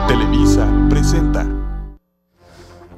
Televisa presenta.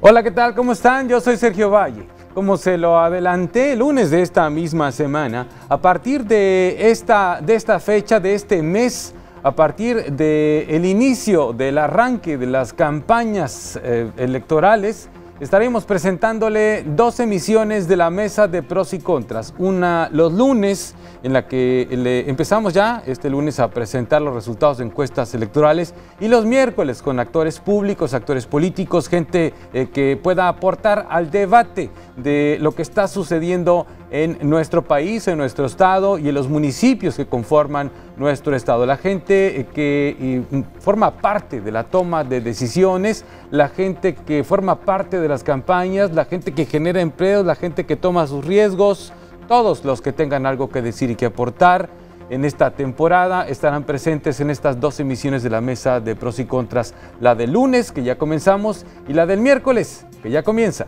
Hola, ¿qué tal? ¿Cómo están? Yo soy Sergio Valle. Como se lo adelanté el lunes de esta misma semana, a partir de esta fecha, de este mes, a partir del inicio del arranque de las campañas electorales, estaremos presentándole 2 emisiones de la mesa de pros y contras. Una los lunes, en la que empezamos ya este lunes a presentar los resultados de encuestas electorales, y los miércoles con actores públicos, actores políticos, gente que pueda aportar al debate de lo que está sucediendo en nuestro país, en nuestro estado y en los municipios que conforman nuestro estado. La gente que forma parte de la toma de decisiones, la gente que forma parte de las campañas, la gente que genera empleos, la gente que toma sus riesgos, todos los que tengan algo que decir y que aportar en esta temporada estarán presentes en estas 2 emisiones de la mesa de pros y contras, la del lunes, que ya comenzamos, y la del miércoles, que ya comienza.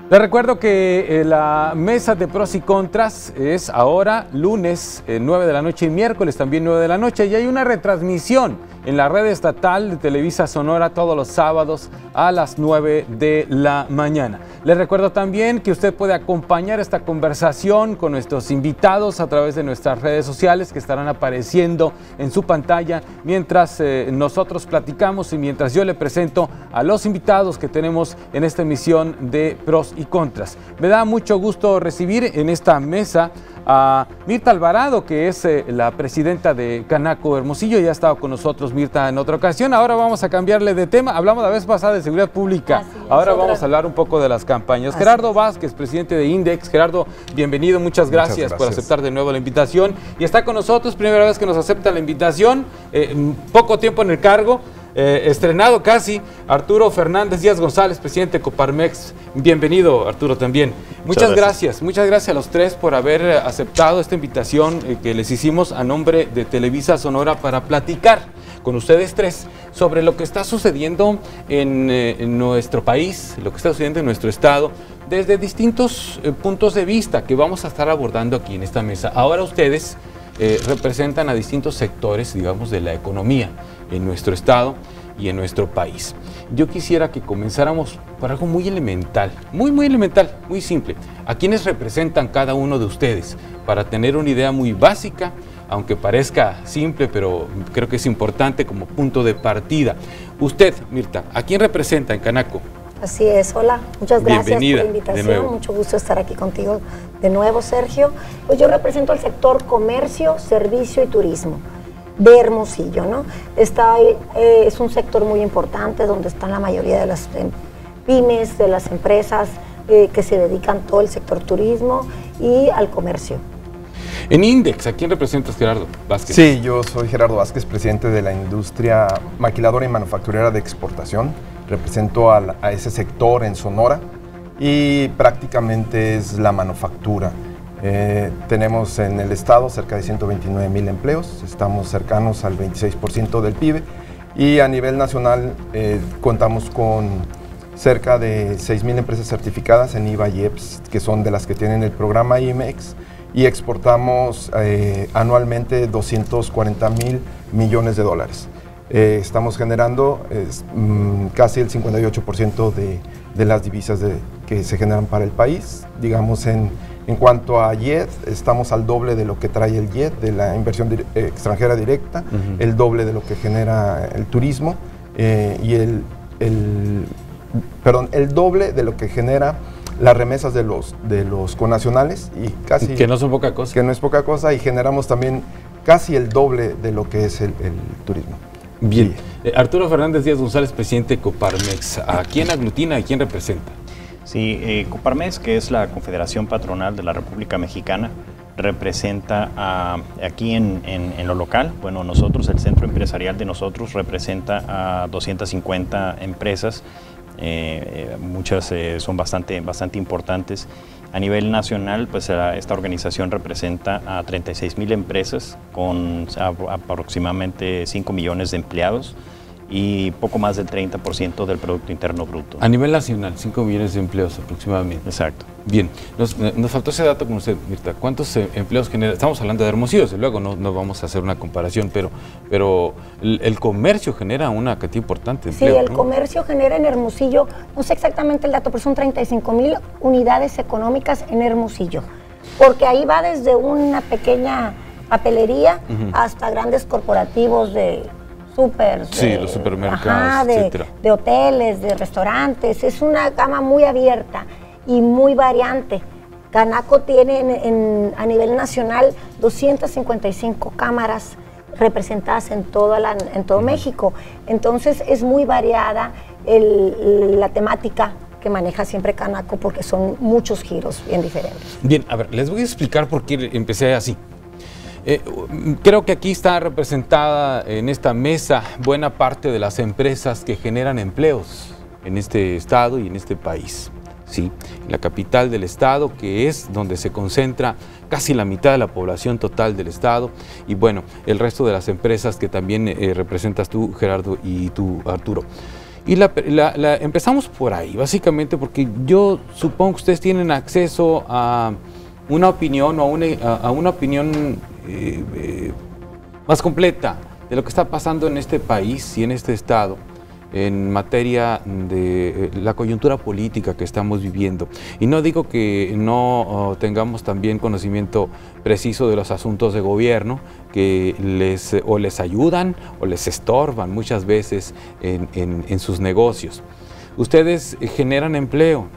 Les recuerdo que la mesa de pros y contras es ahora lunes 9 de la noche y miércoles también 9 de la noche, y hay una retransmisión en la red estatal de Televisa Sonora todos los sábados a las 9 de la mañana. Les recuerdo también que usted puede acompañar esta conversación con nuestros invitados a través de nuestras redes sociales que estarán apareciendo en su pantalla mientras nosotros platicamos y mientras yo le presento a los invitados que tenemos en esta emisión de Pros y Contras. Me da mucho gusto recibir en esta mesa a Mirta Alvarado, que es la presidenta de Canaco Hermosillo. Ya ha estado con nosotros Mirta en otra ocasión. Ahora vamos a cambiarle de tema. Hablamos la vez pasada de seguridad pública. Ahora vamos a hablar un poco de las campañas. Gerardo Vázquez, presidente de INDEX. Gerardo, bienvenido. Muchas gracias por aceptar de nuevo la invitación. Y está con nosotros, primera vez que nos acepta la invitación. Poco tiempo en el cargo. Estrenado casi, Arturo Fernández Díaz González, presidente de Coparmex. Bienvenido, Arturo, también. Muchas gracias a los tres por haber aceptado esta invitación que les hicimos a nombre de Televisa Sonora para platicar con ustedes tres sobre lo que está sucediendo en nuestro país, lo que está sucediendo en nuestro estado, desde distintos puntos de vista que vamos a estar abordando aquí en esta mesa. Ahora ustedes representan a distintos sectores, digamos, de la economía en nuestro estado y en nuestro país. Yo quisiera que comenzáramos por algo muy elemental, muy elemental, muy simple. ¿A quiénes representan cada uno de ustedes? Para tener una idea muy básica, aunque parezca simple, pero creo que es importante como punto de partida. Usted, Mirta, ¿a quién representa en Canaco? Así es, hola, muchas gracias Bienvenida por la invitación, mucho gusto estar aquí contigo de nuevo, Sergio. Pues yo represento el sector comercio, servicio y turismo de Hermosillo, ¿no? Es un sector muy importante donde están la mayoría de las pymes, de las empresas que se dedican todo el sector turismo y al comercio. En INDEX, ¿a quién representas, Gerardo Vázquez? Sí, yo soy Gerardo Vázquez, presidente de la industria maquiladora y manufacturera de exportación. Represento a ese sector en Sonora y prácticamente es la manufactura. Tenemos en el estado cerca de 129,000 empleos, estamos cercanos al 26% del PIB y a nivel nacional contamos con cerca de 6,000 empresas certificadas en IVA y EPS, que son de las que tienen el programa IMEX, y exportamos anualmente 240,000 millones de dólares. Estamos generando casi el 58% de las divisas que se generan para el país. Digamos, en cuanto a YED, estamos al doble de lo que trae el YED, de la inversión extranjera directa, el doble de lo que genera el turismo y el doble de lo que genera las remesas de los connacionales, y casi que no son poca cosa. Que no es poca cosa, y generamos también casi el doble de lo que es el turismo. Bien. Arturo Fernández Díaz González, presidente de Coparmex. ¿A quién aglutina y quién representa? Sí, Coparmex, que es la Confederación Patronal de la República Mexicana, representa aquí en lo local. Bueno, nosotros, el centro empresarial de nosotros, representa a 250 empresas. Muchas son bastante importantes A nivel nacional, pues esta organización representa a 36,000 empresas con aproximadamente 5 millones de empleados y poco más del 30% del Producto Interno Bruto. A nivel nacional, 5 millones de empleos aproximadamente. Exacto. Bien, nos faltó ese dato con usted, Mirta. ¿Cuántos empleos genera? Estamos hablando de Hermosillo, desde luego no vamos a hacer una comparación, pero el comercio genera una cantidad importante de empleo. Sí, el comercio genera en Hermosillo, no sé exactamente el dato, pero son 35,000 unidades económicas en Hermosillo. Porque ahí va desde una pequeña papelería hasta grandes corporativos de súper, sí, los supermercados, etcétera, de hoteles, de restaurantes. Es una gama muy abierta y muy variante. Canaco tiene a nivel nacional 255 cámaras representadas en todo México. Entonces es muy variada la temática que maneja siempre Canaco porque son muchos giros bien diferentes. Bien, a ver, les voy a explicar por qué empecé así. Creo que aquí está representada en esta mesa buena parte de las empresas que generan empleos en este estado y en este país. Sí, la capital del estado, que es donde se concentra casi la mitad de la población total del estado, y bueno, el resto de las empresas que también representas tú, Gerardo, y tú, Arturo. Y empezamos por ahí, básicamente porque yo supongo que ustedes tienen acceso a una opinión o a una opinión más completa de lo que está pasando en este país y en este estado en materia de la coyuntura política que estamos viviendo. Y no digo que no tengamos también conocimiento preciso de los asuntos de gobierno que les ayudan o les estorban muchas veces en sus negocios. Ustedes generan empleo.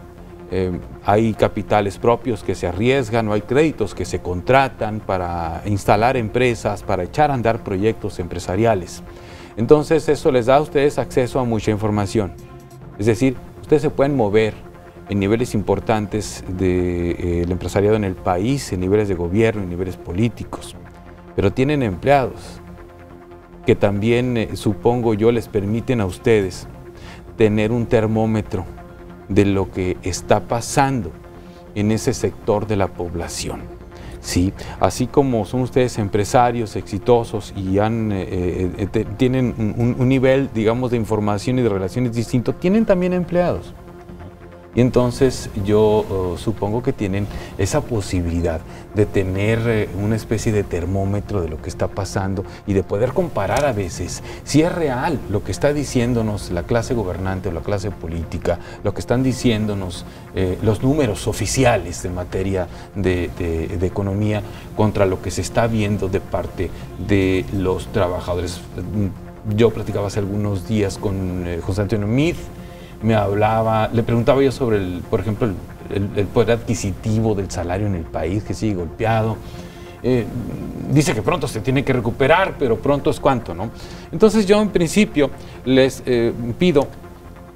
Hay capitales propios que se arriesgan o hay créditos que se contratan para instalar empresas, para echar a andar proyectos empresariales. Entonces eso les da a ustedes acceso a mucha información. Es decir, ustedes se pueden mover en niveles importantes del empresariado en el país, en niveles de gobierno, en niveles políticos, pero tienen empleados que también, supongo yo, les permiten a ustedes tener un termómetro de lo que está pasando en ese sector de la población. Sí, así como son ustedes empresarios exitosos y tienen un nivel, digamos, de información y de relaciones distinto, tienen también empleados. Y entonces yo supongo que tienen esa posibilidad de tener una especie de termómetro de lo que está pasando y de poder comparar a veces si es real lo que está diciéndonos la clase gobernante o la clase política, lo que están diciéndonos los números oficiales en materia de economía contra lo que se está viendo de parte de los trabajadores. Yo platicaba hace algunos días con José Antonio Meade. Le preguntaba yo sobre, por ejemplo, el poder adquisitivo del salario en el país, que sigue golpeado. Dice que pronto se tiene que recuperar, pero pronto es cuánto, ¿no? Entonces yo en principio les pido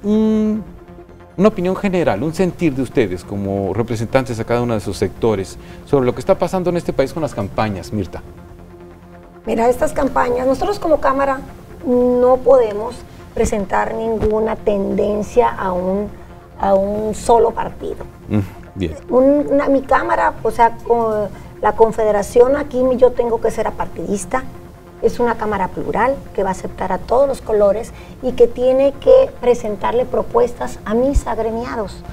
una opinión general, un sentir de ustedes como representantes a cada uno de sus sectores sobre lo que está pasando en este país con las campañas, Mirta. Mira, estas campañas, nosotros como Cámara no podemos presentar ninguna tendencia a un solo partido. Bien. Mi Cámara, o sea, con la Confederación, aquí yo tengo que ser apartidista. Es una Cámara plural que va a aceptar a todos los colores y que tiene que presentarle propuestas a mis agremiados.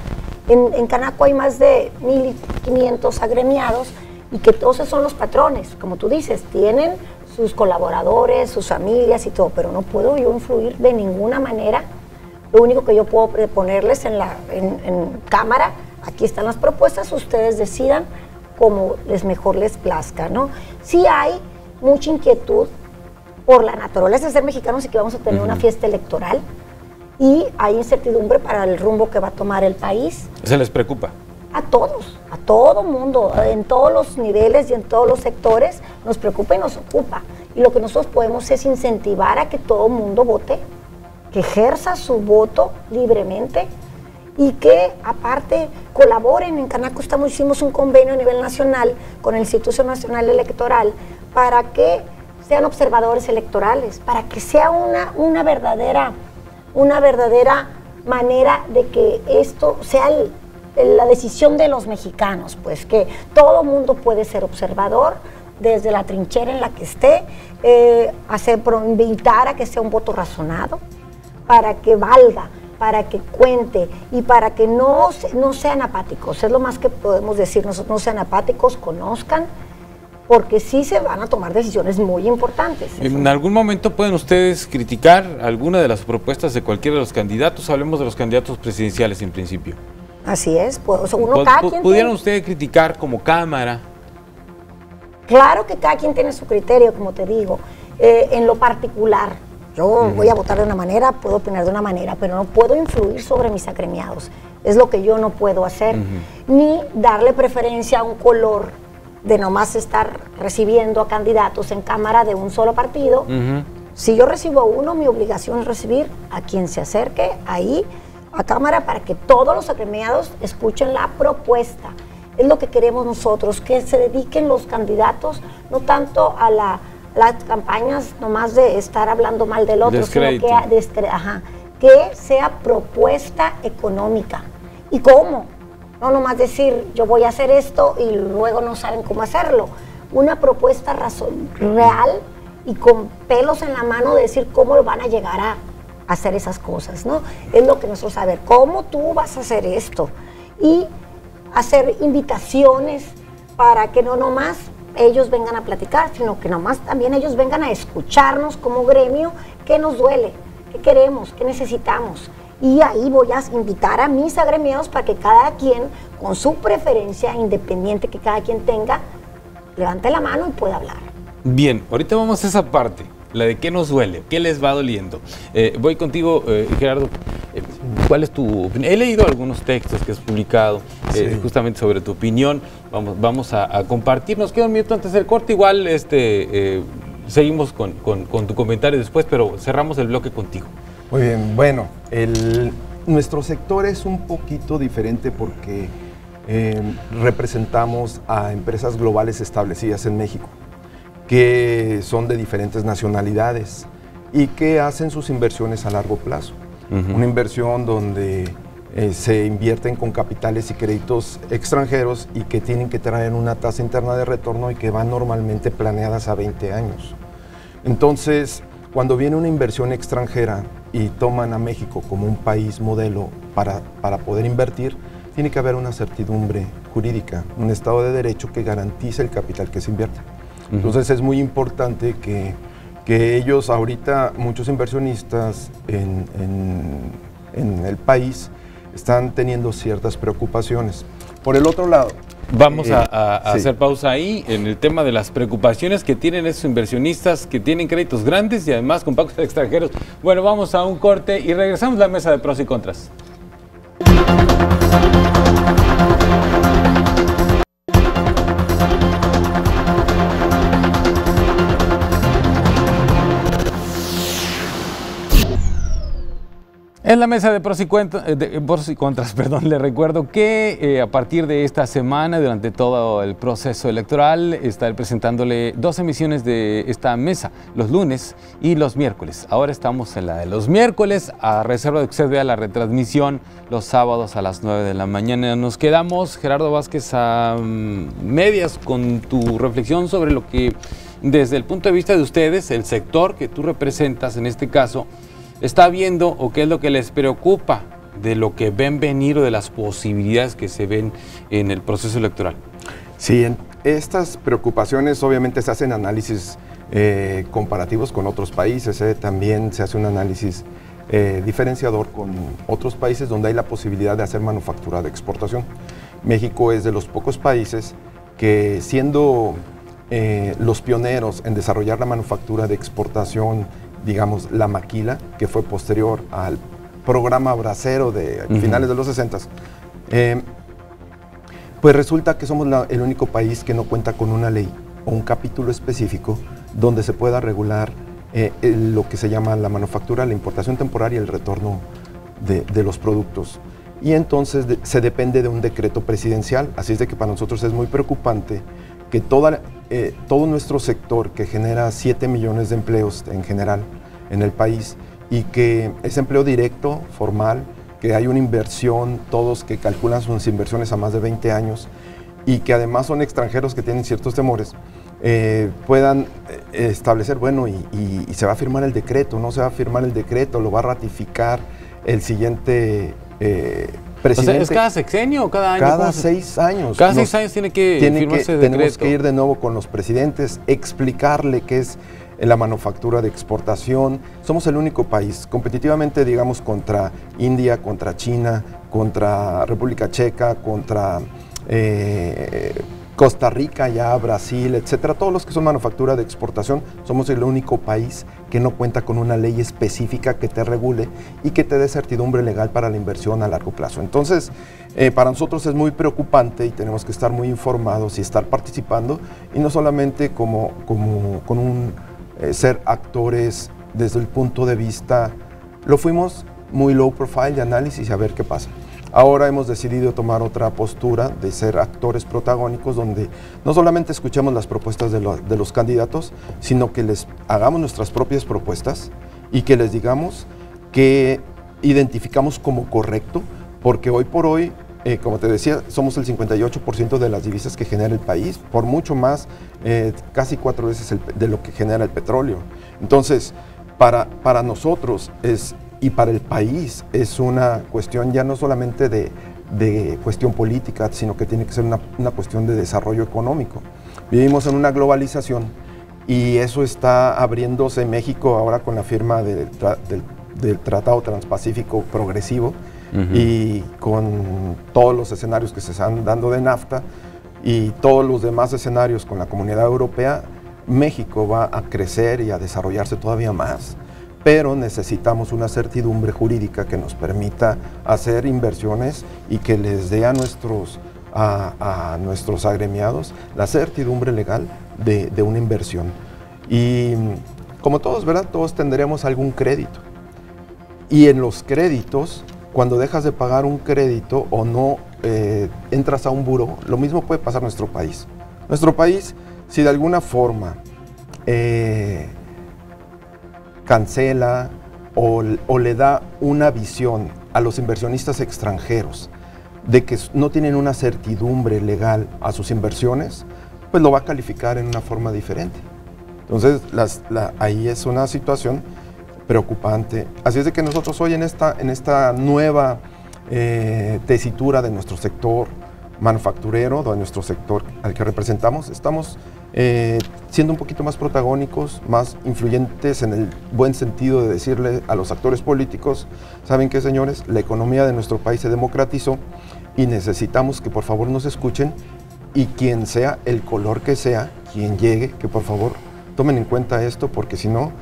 En Canaco hay más de 1,500 agremiados y que todos esos son los patrones, como tú dices, tienen sus colaboradores, sus familias y todo, pero no puedo yo influir de ninguna manera. Lo único que yo puedo proponerles en Cámara, aquí están las propuestas, ustedes decidan como mejor les plazca, ¿no? Sí hay mucha inquietud por la naturaleza de ser mexicanos y que vamos a tener una fiesta electoral y hay incertidumbre para el rumbo que va a tomar el país. ¿Se les preocupa? A todos, a todo mundo, en todos los niveles y en todos los sectores, nos preocupa y nos ocupa. Y lo que nosotros podemos es incentivar a que todo el mundo vote, que ejerza su voto libremente y que aparte colaboren. En Canaco hicimos un convenio a nivel nacional con el Instituto Nacional Electoral para que sean observadores electorales, para que sea una verdadera manera de que esto sea la decisión de los mexicanos, pues que todo mundo puede ser observador desde la trinchera en la que esté, invitar a que sea un voto razonado, para que valga, para que cuente y para que no sean apáticos. Es lo más que podemos decir, no sean apáticos, conozcan, porque sí se van a tomar decisiones muy importantes. ¿En algún momento pueden ustedes criticar alguna de las propuestas de cualquiera de los candidatos? Hablemos de los candidatos presidenciales en principio. Así es, pues ¿Pudieran ustedes criticar como Cámara? Claro que cada quien tiene su criterio, como te digo. En lo particular, yo voy a votar de una manera, puedo opinar de una manera, pero no puedo influir sobre mis agremiados. Es lo que yo no puedo hacer, ni darle preferencia a un color de nomás estar recibiendo a candidatos en Cámara de un solo partido. Si yo recibo uno, mi obligación es recibir a quien se acerque ahí a Cámara para que todos los agremiados escuchen la propuesta. Es lo que queremos nosotros, que se dediquen los candidatos no tanto a las campañas nomás de estar hablando mal del otro, sino que sea propuesta económica. ¿Y cómo? No nomás decir, yo voy a hacer esto y luego no saben cómo hacerlo. Una propuesta real y con pelos en la mano de decir cómo lo van a llegar a hacer esas cosas, ¿no? Es lo que nosotros saber, cómo tú vas a hacer esto. Y hacer invitaciones para que no nomás ellos vengan a platicar, sino que nomás también ellos vengan a escucharnos como gremio, qué nos duele, qué queremos, qué necesitamos. Y ahí voy a invitar a mis agremiados para que cada quien, con su preferencia independiente que cada quien tenga, levante la mano y pueda hablar. Bien, ahorita vamos a esa parte, la de qué nos duele, qué les va doliendo. Voy contigo, Gerardo. ¿Cuál es tu opinión? He leído algunos textos que has publicado justamente sobre tu opinión. Vamos a compartir. Nos queda un minuto antes del corte. Igual seguimos con tu comentario después, pero cerramos el bloque contigo. Muy bien, bueno, nuestro sector es un poquito diferente porque representamos a empresas globales establecidas en México, que son de diferentes nacionalidades y que hacen sus inversiones a largo plazo. Una inversión donde se invierten con capitales y créditos extranjeros y que tienen que traer una tasa interna de retorno y que van normalmente planeadas a 20 años. Entonces, cuando viene una inversión extranjera y toman a México como un país modelo para poder invertir, tiene que haber una certidumbre jurídica, un Estado de Derecho que garantice el capital que se invierte. Entonces es muy importante que ellos ahorita, muchos inversionistas en el país, están teniendo ciertas preocupaciones. Por el otro lado, vamos a hacer pausa ahí en el tema de las preocupaciones que tienen esos inversionistas que tienen créditos grandes y además con pagos extranjeros. Bueno, vamos a un corte y regresamos a la mesa de pros y contras. En la mesa de pros y contras, le recuerdo que a partir de esta semana, durante todo el proceso electoral, estaré presentándole 2 emisiones de esta mesa, los lunes y los miércoles. Ahora estamos en la de los miércoles, a reserva de que usted vea la retransmisión los sábados a las 9 de la mañana. Nos quedamos, Gerardo Vázquez, a medias con tu reflexión sobre lo que, desde el punto de vista de ustedes, el sector que tú representas en este caso, está viendo o qué es lo que les preocupa de lo que ven venir o de las posibilidades que se ven en el proceso electoral. Sí, estas preocupaciones obviamente se hacen análisis comparativos con otros países, también se hace un análisis diferenciador con otros países donde hay la posibilidad de hacer manufactura de exportación. México es de los pocos países que, siendo los pioneros en desarrollar la manufactura de exportación, digamos, la maquila, que fue posterior al programa bracero de finales de los 60s, pues resulta que somos el único país que no cuenta con una ley o un capítulo específico donde se pueda regular lo que se llama la manufactura, la importación temporal y el retorno de los productos. Y entonces se depende de un decreto presidencial, así es de que para nosotros es muy preocupante que todo nuestro sector, que genera 7 millones de empleos en general en el país, y que es empleo directo, formal, que hay una inversión, todos que calculan sus inversiones a más de 20 años y que además son extranjeros que tienen ciertos temores, puedan establecer, bueno, y se va a firmar el decreto, no se va a firmar el decreto, lo va a ratificar el siguiente presidente. O sea, ¿es cada sexenio o cada año? Cada 6 años. Cada 6 años tiene que firmarse el decreto. Tenemos que ir de nuevo con los presidentes, explicarle qué es la manufactura de exportación. Somos el único país, competitivamente, digamos, contra India, contra China, contra República Checa, contra Costa Rica, ya Brasil, etcétera, todos los que son manufactura de exportación, somos el único país que no cuenta con una ley específica que te regule y que te dé certidumbre legal para la inversión a largo plazo. Entonces, para nosotros es muy preocupante y tenemos que estar muy informados y estar participando, y no solamente como con un ser actores desde el punto de vista, lo fuimos muy low profile de análisis y a ver qué pasa. Ahora hemos decidido tomar otra postura de ser actores protagónicos, donde no solamente escuchemos las propuestas de los candidatos, sino que les hagamos nuestras propias propuestas y que les digamos que identificamos como correcto, porque hoy por hoy, como te decía, somos el 58% de las divisas que genera el país, por mucho más, casi 4 veces de lo que genera el petróleo. Entonces, para nosotros y para el país es una cuestión ya no solamente de cuestión política, sino que tiene que ser una cuestión de desarrollo económico. Vivimos en una globalización y eso está abriéndose en México ahora con la firma del Tratado Transpacífico Progresivo, y con todos los escenarios que se están dando de NAFTA y todos los demás escenarios con la Comunidad Europea. México va a crecer y a desarrollarse todavía más, pero necesitamos una certidumbre jurídica que nos permita hacer inversiones y que les dé a nuestros agremiados la certidumbre legal de una inversión. Y como todos, ¿verdad? Todos tendremos algún crédito. Y en los créditos, cuando dejas de pagar un crédito o no entras a un buró, lo mismo puede pasar en nuestro país. Nuestro país, si de alguna forma cancela o le da una visión a los inversionistas extranjeros de que no tienen una certidumbre legal a sus inversiones, pues lo va a calificar en una forma diferente. Entonces, ahí es una situación preocupante. Así es de que nosotros hoy en esta nueva tesitura de nuestro sector manufacturero, de nuestro sector al que representamos, estamos siendo un poquito más protagónicos, más influyentes, en el buen sentido de decirle a los actores políticos: ¿saben qué, señores? La economía de nuestro país se democratizó y necesitamos que por favor nos escuchen, y quien sea, el color que sea, quien llegue, que por favor tomen en cuenta esto, porque si no,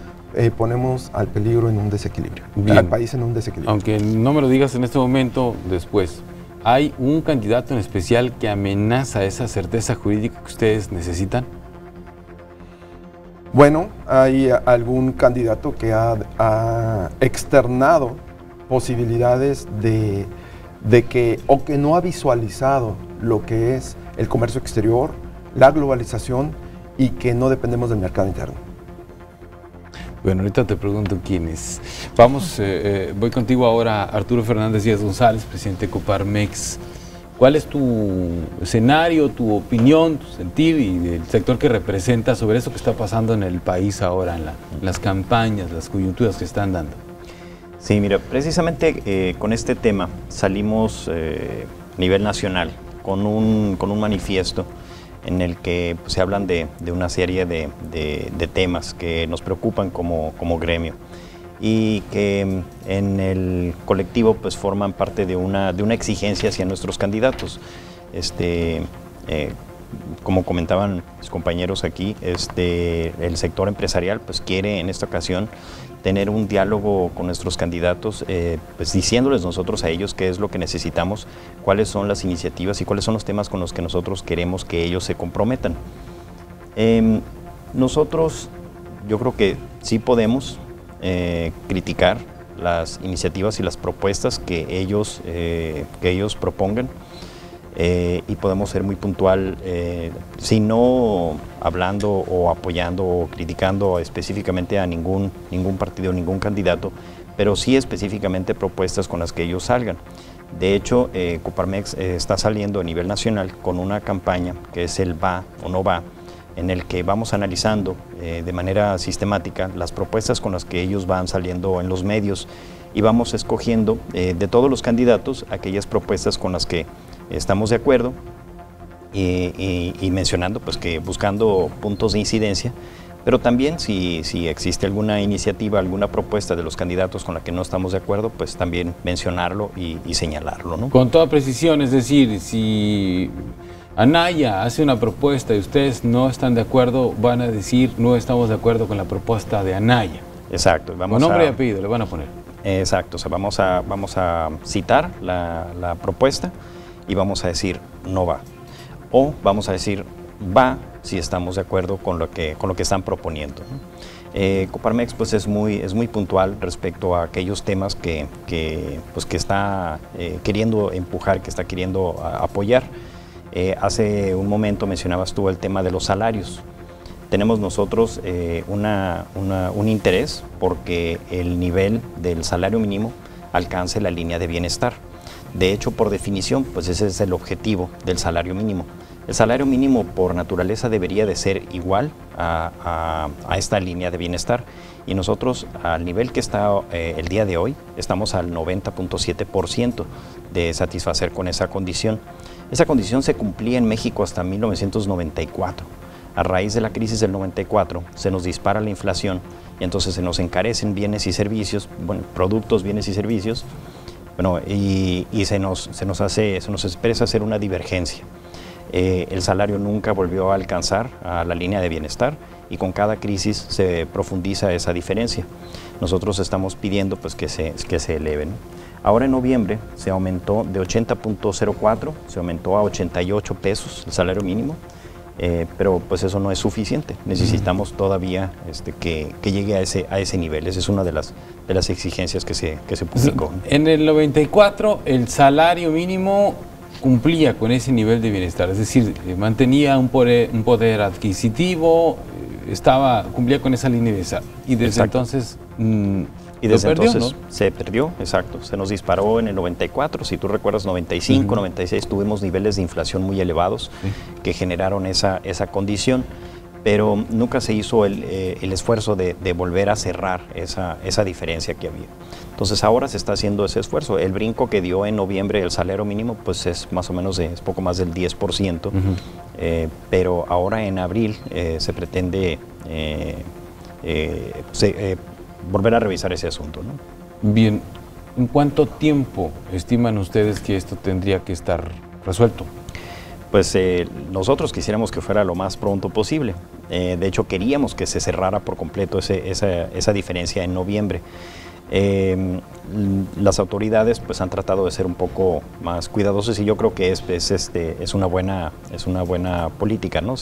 ponemos al peligro en un desequilibrio, al país en un desequilibrio. Aunque no me lo digas en este momento, después, ¿hay un candidato en especial que amenaza esa certeza jurídica que ustedes necesitan? Bueno, hay algún candidato que ha externado posibilidades de que, o que no ha visualizado lo que es el comercio exterior, la globalización, y que no dependemos del mercado interno. Bueno, ahorita te pregunto quién es. Vamos, voy contigo ahora, Arturo Fernández Díaz González, presidente de Coparmex. ¿Cuál es tu escenario, tu opinión, tu sentir y del sector que representa sobre eso que está pasando en el país ahora, en las campañas, las coyunturas que están dando? Sí, mira, precisamente con este tema salimos a nivel nacional con un manifiesto en el que pues, se hablan de una serie de temas que nos preocupan como gremio y que en el colectivo pues forman parte de una exigencia hacia nuestros candidatos. Como comentaban mis compañeros aquí, el sector empresarial pues quiere en esta ocasión tener un diálogo con nuestros candidatos, pues diciéndoles nosotros a ellos qué es lo que necesitamos, cuáles son las iniciativas y cuáles son los temas con los que nosotros queremos que ellos se comprometan. Nosotros, yo creo que sí podemos criticar las iniciativas y las propuestas que ellos propongan. y podemos ser muy puntual, si no hablando o apoyando o criticando específicamente a ningún partido, ningún candidato, pero sí específicamente propuestas con las que ellos salgan. De hecho, Coparmex está saliendo a nivel nacional con una campaña que es el va o no va, en el que vamos analizando de manera sistemática las propuestas con las que ellos van saliendo en los medios y vamos escogiendo de todos los candidatos aquellas propuestas con las que estamos de acuerdo y mencionando pues que buscando puntos de incidencia, pero también si existe alguna iniciativa, alguna propuesta de los candidatos con la que no estamos de acuerdo, pues también mencionarlo y señalarlo, ¿no? Con toda precisión, es decir, si Anaya hace una propuesta y ustedes no están de acuerdo, van a decir no estamos de acuerdo con la propuesta de Anaya. Exacto. Con nombre y apellido le van a poner. Exacto, o sea, vamos a citar la propuesta y vamos a decir no va. O vamos a decir va si estamos de acuerdo con lo que están proponiendo, ¿no? Coparmex pues es muy puntual respecto a aquellos temas que está queriendo empujar, que está queriendo apoyar. Hace un momento mencionabas tú el tema de los salarios. Tenemos nosotros un interés porque el nivel del salario mínimo alcance la línea de bienestar. De hecho, por definición, pues ese es el objetivo del salario mínimo. El salario mínimo por naturaleza debería de ser igual a esta línea de bienestar y nosotros al nivel que está el día de hoy estamos al 90.7% de satisfacer con esa condición. Esa condición se cumplía en México hasta 1994. A raíz de la crisis del 94 se nos dispara la inflación y entonces se nos encarecen bienes y servicios, bueno, productos, bienes y servicios, bueno, y se nos expresa hacer una divergencia. El salario nunca volvió a alcanzar a la línea de bienestar y con cada crisis se profundiza esa diferencia. Nosotros estamos pidiendo pues, que se eleven. Ahora en noviembre se aumentó de 80.04, se aumentó a 88 pesos el salario mínimo, pero pues eso no es suficiente. Necesitamos todavía que llegue a ese nivel. Esa es una de las exigencias que se publicó. En el 94 el salario mínimo cumplía con ese nivel de bienestar, es decir, mantenía un poder adquisitivo, cumplía con esa línea de bienestar. Y desde entonces se perdió, exacto. Se nos disparó en el 94, si tú recuerdas, 95, 96, tuvimos niveles de inflación muy elevados que generaron esa condición, pero nunca se hizo el esfuerzo de volver a cerrar esa diferencia que había. Entonces ahora se está haciendo ese esfuerzo. El brinco que dio en noviembre el salario mínimo pues es más o menos es poco más del 10%, pero ahora en abril se pretende volver a revisar ese asunto, ¿no? Bien, ¿en cuánto tiempo estiman ustedes que esto tendría que estar resuelto? Pues nosotros quisiéramos que fuera lo más pronto posible. De hecho, queríamos que se cerrara por completo esa diferencia en noviembre. Las autoridades pues han tratado de ser un poco más cuidadosas y yo creo que es una buena política, ¿no?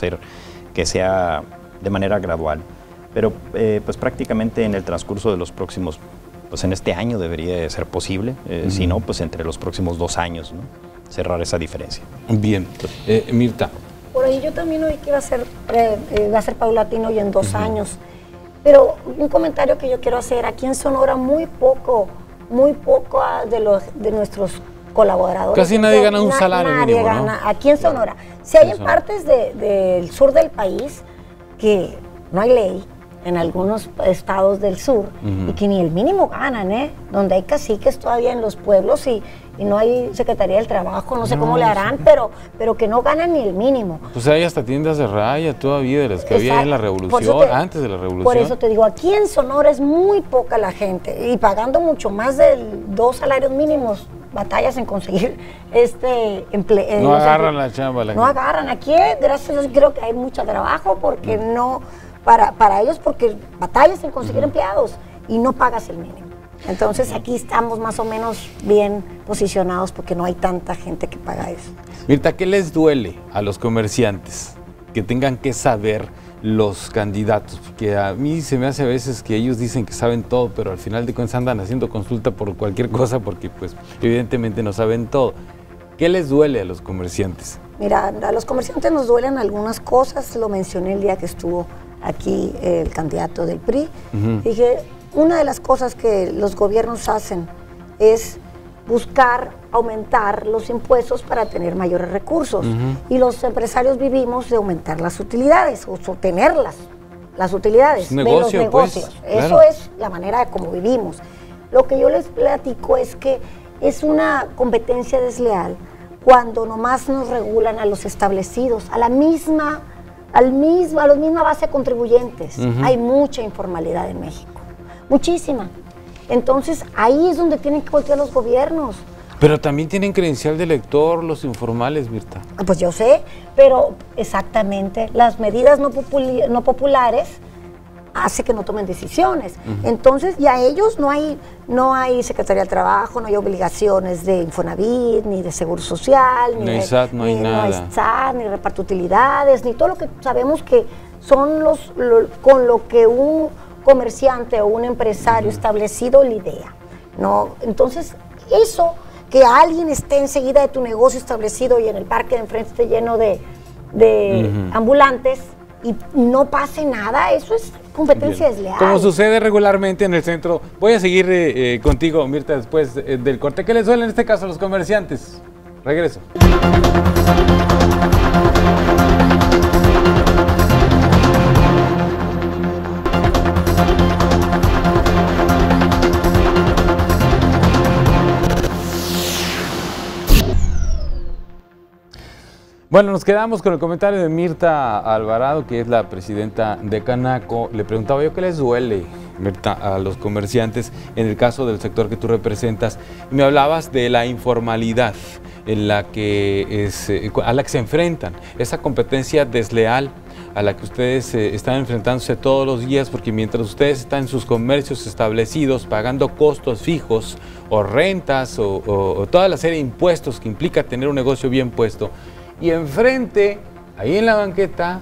Que sea de manera gradual. Pero pues prácticamente en el transcurso de los próximos, pues en este año debería de ser posible, si no, pues entre los próximos 2 años, ¿no? Cerrar esa diferencia. Bien. Mirta. Por ahí yo también oí que va a ser paulatino y en 2 años. Pero un comentario que yo quiero hacer, aquí en Sonora muy poco de nuestros colaboradores. Casi nadie gana un salario mínimo, ¿no? Gana. Aquí en Sonora. Si hay en partes del sur del país que no hay ley, en algunos estados del sur, y que ni el mínimo ganan, donde hay caciques todavía en los pueblos y no hay Secretaría del Trabajo, no sé cómo le harán, pero que no ganan ni el mínimo. Pues hay hasta tiendas de raya todavía de las que había en la Revolución, antes de la Revolución. Por eso te digo, aquí en Sonora es muy poca la gente, y pagando mucho más de 2 salarios mínimos, batallas en conseguir empleo. No agarran la chamba. No agarran. Aquí, gracias a Dios, creo que hay mucho trabajo, porque no... Para ellos, porque batallas en conseguir empleados y no pagas el mínimo. Entonces aquí estamos más o menos bien posicionados porque no hay tanta gente que paga eso. Mirta, ¿qué les duele a los comerciantes que tengan que saber los candidatos? Porque a mí se me hace a veces que ellos dicen que saben todo, pero al final de cuentas andan haciendo consulta por cualquier cosa porque pues evidentemente no saben todo. ¿Qué les duele a los comerciantes? Mira, a los comerciantes nos duelen algunas cosas, lo mencioné el día que estuvo aquí el candidato del PRI. Dije, una de las cosas que los gobiernos hacen es buscar aumentar los impuestos para tener mayores recursos. Y los empresarios vivimos de aumentar las utilidades o sostener las utilidades de los negocios. Pues, Eso claro. es la manera de cómo vivimos. Lo que yo les platico es que es una competencia desleal cuando nomás nos regulan a los establecidos, a la misma base de contribuyentes. Hay mucha informalidad en México, muchísima. Entonces, ahí es donde tienen que voltear los gobiernos. Pero también tienen credencial de elector los informales, Mirta. Pues yo sé, pero exactamente, las medidas no populares hace que no tomen decisiones. Entonces, y a ellos no hay Secretaría del Trabajo, no hay obligaciones de Infonavit, ni de Seguro Social, ni SAT, no hay nada. No hay SAT, ni reparto utilidades, ni todo lo que sabemos que son con lo que un comerciante o un empresario establecido lidia, ¿no? Entonces, eso, que alguien esté enseguida de tu negocio establecido y en el parque de enfrente esté lleno de ambulantes y no pase nada, eso es competencia desleal. Como sucede regularmente en el centro. Voy a seguir contigo, Mirta, después del corte. ¿Qué les duele en este caso a los comerciantes? Regreso. Bueno, nos quedamos con el comentario de Mirta Alvarado, que es la presidenta de Canaco. Le preguntaba yo qué les duele, Mirta, a los comerciantes en el caso del sector que tú representas. Y me hablabas de la informalidad en la que a la que se enfrentan, esa competencia desleal a la que ustedes están enfrentándose todos los días, porque mientras ustedes están en sus comercios establecidos pagando costos fijos o rentas o toda la serie de impuestos que implica tener un negocio bien puesto, y enfrente, ahí en la banqueta,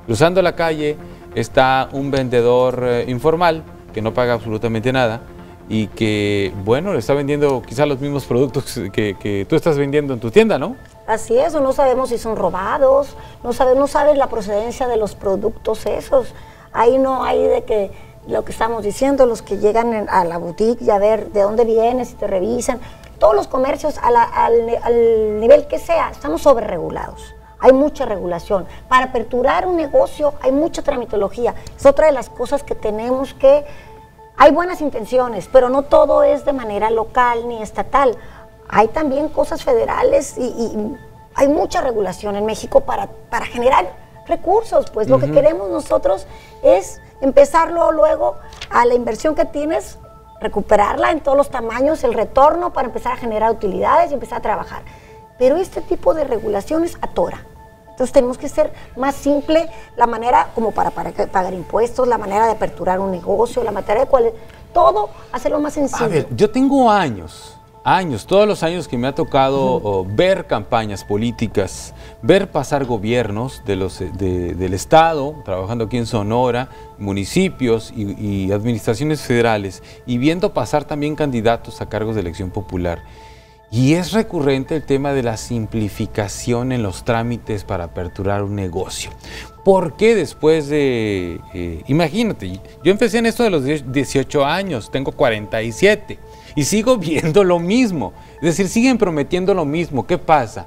cruzando la calle, está un vendedor informal que no paga absolutamente nada y que, bueno, le está vendiendo quizás los mismos productos que tú estás vendiendo en tu tienda, ¿no? Así es, o no sabemos si son robados, no sabes la procedencia de los productos esos. Ahí no hay de que lo que estamos diciendo, los que llegan a la boutique y a ver de dónde vienes y te revisan. Todos los comercios, al nivel que sea, estamos sobreregulados. Hay mucha regulación. Para aperturar un negocio hay mucha tramitología. Es otra de las cosas que tenemos que... Hay buenas intenciones, pero no todo es de manera local ni estatal. Hay también cosas federales y hay mucha regulación en México para generar recursos. Pues lo que queremos nosotros es empezarlo luego a la inversión que tienes, recuperarla en todos los tamaños, el retorno para empezar a generar utilidades y empezar a trabajar. Pero este tipo de regulaciones atora. Entonces tenemos que ser más simple la manera como para pagar impuestos, la manera de aperturar un negocio, la manera de todo hacerlo más sencillo. A ver, yo tengo años, todos los años que me ha tocado ver campañas políticas, ver pasar gobiernos del Estado, trabajando aquí en Sonora, municipios y administraciones federales, y viendo pasar también candidatos a cargos de elección popular. Y es recurrente el tema de la simplificación en los trámites para aperturar un negocio. ¿Por qué después de, imagínate, yo empecé en esto de los 18 años, tengo 47 y sigo viendo lo mismo? Es decir, siguen prometiendo lo mismo. ¿Qué pasa?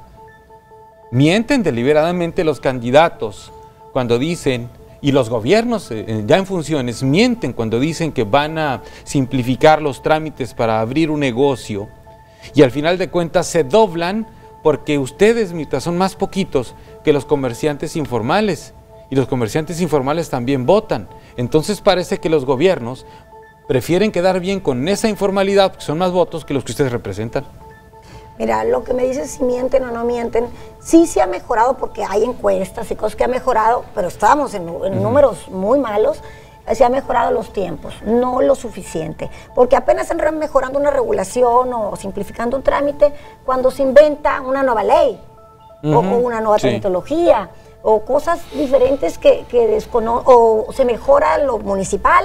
Mienten deliberadamente los candidatos cuando dicen, y los gobiernos ya en funciones, mienten cuando dicen que van a simplificar los trámites para abrir un negocio. Y al final de cuentas se doblan porque ustedes, Mirta, son más poquitos que los comerciantes informales. Y los comerciantes informales también votan. Entonces parece que los gobiernos prefieren quedar bien con esa informalidad, porque son más votos que los que ustedes representan. Mira, lo que me dices si mienten o no mienten, sí se ha mejorado porque hay encuestas y cosas que han mejorado, pero estábamos en números muy malos. Se han mejorado los tiempos, no lo suficiente, porque apenas están mejorando una regulación o simplificando un trámite cuando se inventa una nueva ley o una nueva tramitología o cosas diferentes que o se mejora lo municipal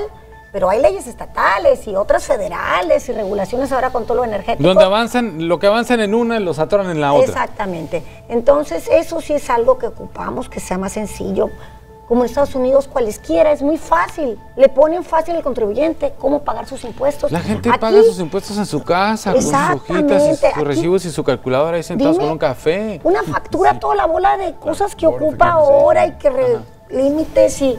pero hay leyes estatales y otras federales y regulaciones ahora con todo lo energético. Donde avanzan, lo que avanzan en una, los atoran en la otra. Exactamente. Entonces, eso sí es algo que ocupamos, que sea más sencillo. Como en Estados Unidos, cualesquiera, es muy fácil. Le ponen fácil al contribuyente cómo pagar sus impuestos. La gente paga sus impuestos en su casa, con sus hojitas y sus recibos y su calculadora ahí sentados con un café. Una factura, toda la bola de cosas que ocupa ahora y que límites y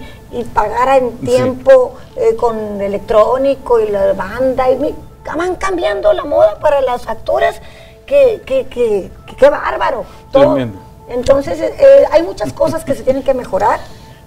pagar en tiempo con electrónico y la banda. Y van cambiando la moda para las facturas. ¡Qué bárbaro! Todo. Tremendo. Entonces, hay muchas cosas que se tienen que mejorar.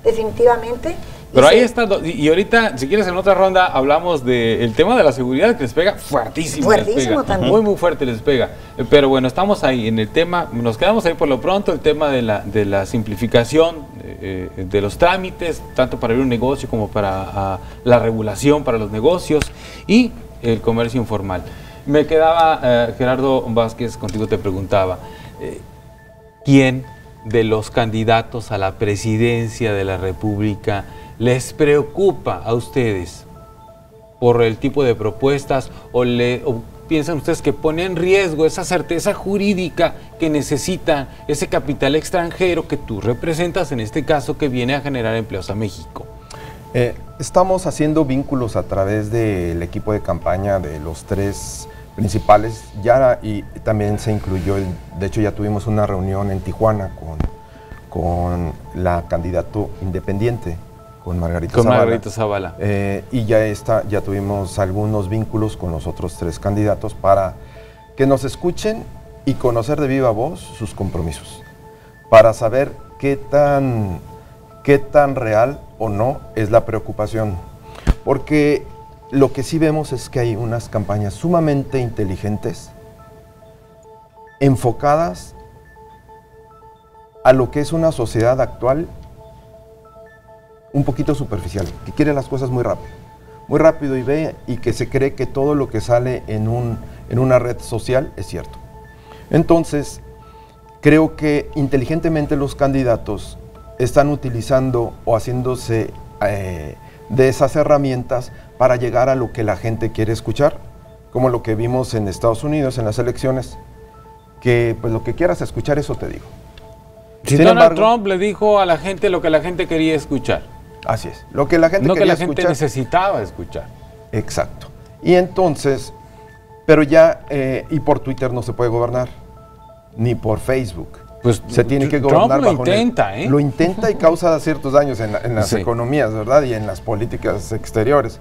Definitivamente. Pero ahí está, y ahorita, si quieres, en otra ronda hablamos del tema de la seguridad, que les pega fuertísimo. Fuertísimo les pega, también. Muy fuerte les pega. Pero bueno, estamos ahí en el tema, nos quedamos ahí por lo pronto, el tema de la simplificación de los trámites, tanto para abrir un negocio como para la regulación para los negocios y el comercio informal. Me quedaba, Gerardo Vázquez, contigo te preguntaba, ¿quién de los candidatos a la presidencia de la República les preocupa a ustedes por el tipo de propuestas o piensan ustedes que pone en riesgo esa certeza jurídica que necesita ese capital extranjero que tú representas, en este caso, que viene a generar empleos a México? Estamos haciendo vínculos a través del equipo de campaña de los tres principales, y también se incluyó, de hecho ya tuvimos una reunión en Tijuana con la candidato independiente, con Margarita Zavala. Y ya tuvimos algunos vínculos con los otros tres candidatos para que nos escuchen y conocer de viva voz sus compromisos, para saber qué tan real o no es la preocupación, porque lo que sí vemos es que hay unas campañas sumamente inteligentes, enfocadas a lo que es una sociedad actual un poquito superficial, que quiere las cosas muy rápido y que se cree que todo lo que sale en una red social es cierto. Entonces, creo que inteligentemente los candidatos están utilizando o haciéndose de esas herramientas para llegar a lo que la gente quiere escuchar, como lo que vimos en Estados Unidos en las elecciones, que pues lo que quieras escuchar, eso te digo. Si Donald Trump le dijo a la gente lo que la gente quería escuchar. Así es, lo que la gente no quería que la gente necesitaba escuchar. Exacto. Y entonces, pero ya, y por Twitter no se puede gobernar, ni por Facebook. Pues se tiene que gobernar Trump lo intenta, lo intenta y causa ciertos daños en las economías, ¿verdad? Y en las políticas exteriores.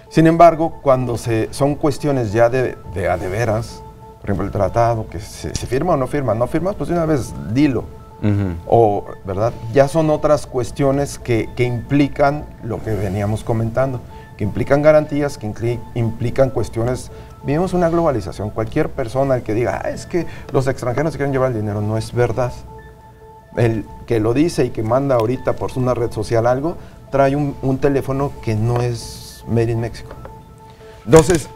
Sin embargo, cuando son cuestiones ya de a de veras, por ejemplo, el tratado, que se firma o no firmas, pues de una vez dilo. O, ¿verdad? Ya son otras cuestiones que implican lo que veníamos comentando, que implican garantías, que implican cuestiones. Vivimos una globalización. Cualquier persona el que diga, es que los extranjeros se quieren llevar el dinero, no es verdad. El que lo dice y que manda ahorita por una red social algo, trae un teléfono que no es made in México. Entonces,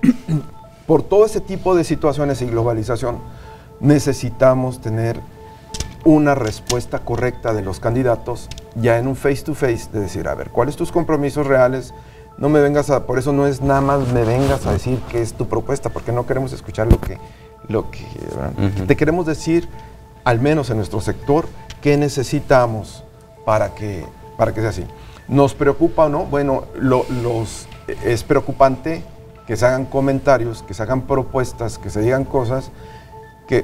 por todo ese tipo de situaciones y globalización, necesitamos tener una respuesta correcta de los candidatos ya en un face to face, de decir, a ver, ¿cuáles tus compromisos reales? No me vengas por eso no es nada más me vengas a decir qué es tu propuesta, porque no queremos escuchar lo que te queremos decir, al menos en nuestro sector, qué necesitamos para que sea así. ¿Nos preocupa o no? Bueno, es preocupante que se hagan comentarios, que se hagan propuestas, que se digan cosas que